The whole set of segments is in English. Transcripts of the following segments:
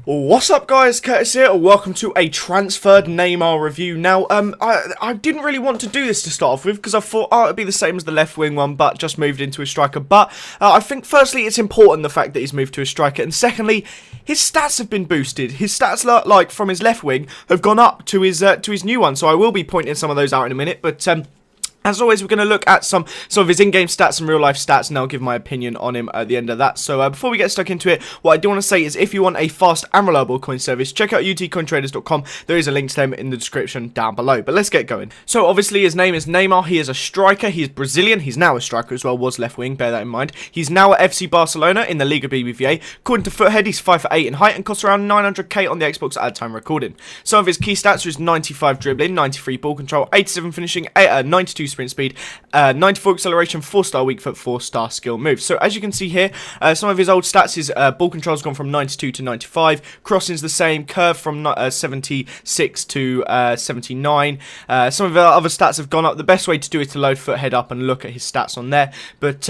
What's up guys, Curtis here, welcome to a transferred Neymar review. Now, I didn't really want to do this to start off with, because I thought, it'd be the same as the left wing one, but just moved into a striker. But, I think firstly, it's important the fact that he's moved to a striker, and secondly, his stats have been boosted. His stats, like, from his left wing, have gone up to his new one, so I will be pointing some of those out in a minute, but, as always, we're going to look at some of his in-game stats and real-life stats, and I'll give my opinion on him at the end of that. So, before we get stuck into it, what I do want to say is if you want a fast and reliable coin service, check out utcointraders.com. There is a link to them in the description down below. But let's get going. So, obviously, his name is Neymar. He is a striker. He is Brazilian. He's now a striker as well. Was left wing. Bear that in mind. He's now at FC Barcelona in the Liga BBVA. According to Foothead, he's 5'8" in height and costs around 900k on the Xbox at time recording. Some of his key stats are his 95 dribbling, 93 ball control, 87 finishing, 92 sprint speed, 94 acceleration, 4-star weak foot, 4-star skill move. So as you can see here, some of his old stats, his ball control has gone from 92 to 95, crossing's the same, curve from 76 to 79. Some of the other stats have gone up. The best way to do it is to load Foothead up and look at his stats on there, but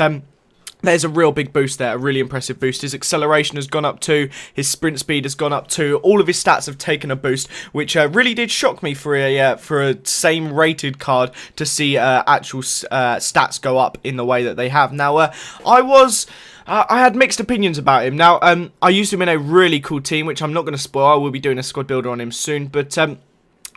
there's a real big boost there, a really impressive boost. His acceleration has gone up too, his sprint speed has gone up too. All of his stats have taken a boost, which really did shock me for a same rated card to see actual stats go up in the way that they have. Now, I had mixed opinions about him. Now, I used him in a really cool team, which I'm not going to spoil. I will be doing a squad builder on him soon, but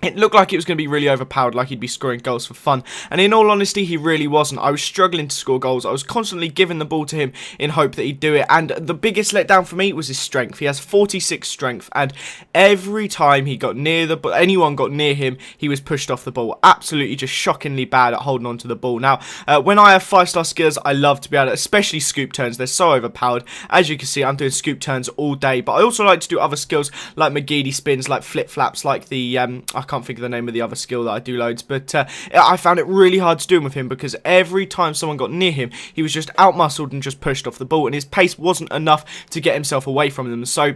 it looked like it was going to be really overpowered, like he'd be scoring goals for fun. And in all honesty, he really wasn't. I was struggling to score goals. I was constantly giving the ball to him in hope that he'd do it. And the biggest letdown for me was his strength. He has 46 strength. And every time he got near anyone got near him, he was pushed off the ball. Absolutely just shockingly bad at holding on to the ball. Now, when I have 5-star skills, I love to be able to, especially scoop turns. They're so overpowered. As you can see, I'm doing scoop turns all day. But I also like to do other skills like McGeady spins, like flip-flaps, like the, I can't think of the name of the other skill that I do loads, but I found it really hard to do with him because every time someone got near him, he was just out-muscled and just pushed off the ball, and his pace wasn't enough to get himself away from them. So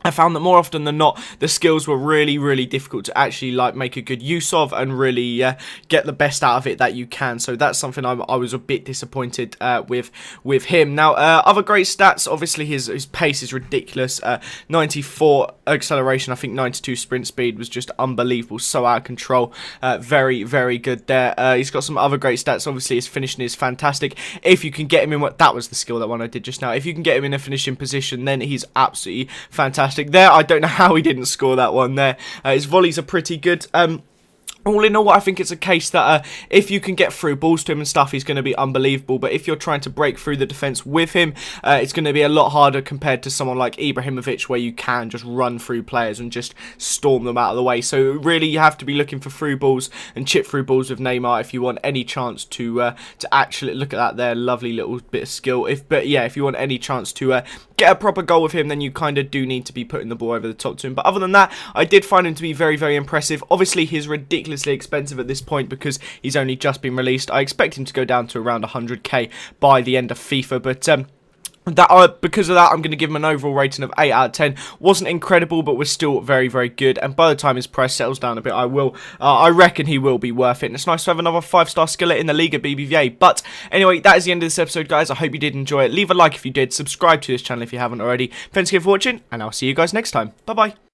I found that more often than not, the skills were really, really difficult to actually make a good use of and really get the best out of it that you can. So that's something I was a bit disappointed with him. Now, other great stats, obviously his pace is ridiculous. 94 acceleration, I think 92 sprint speed was just unbelievable, so out of control. Very, very good there. He's got some other great stats. Obviously his finishing is fantastic. If you can get him in, that was the skill, that one I did just now. If you can get him in a finishing position, then he's absolutely fantastic. There, I don't know how he didn't score that one there. His volleys are pretty good. All in all, I think it's a case that if you can get through balls to him and stuff, he's going to be unbelievable. But if you're trying to break through the defence with him, it's going to be a lot harder compared to someone like Ibrahimovic, where you can just run through players and just storm them out of the way. So really, you have to be looking for through balls and chip through balls with Neymar if you want any chance to actually look at that there, lovely little bit of skill. But yeah, if you want any chance to get a proper goal with him, then you kind of do need to be putting the ball over the top to him. But other than that, I did find him to be very, very impressive. Obviously, he's ridiculously expensive at this point because he's only just been released. I expect him to go down to around 100k by the end of FIFA, but because of that, I'm going to give him an overall rating of 8 out of 10. Wasn't incredible, but was still very, very good. And by the time his price settles down a bit, I reckon he will be worth it. And it's nice to have another 5-star skillet in the Liga BBVA. But anyway, that is the end of this episode, guys. I hope you did enjoy it. Leave a like if you did. Subscribe to this channel if you haven't already. Thanks again for watching, and I'll see you guys next time. Bye-bye.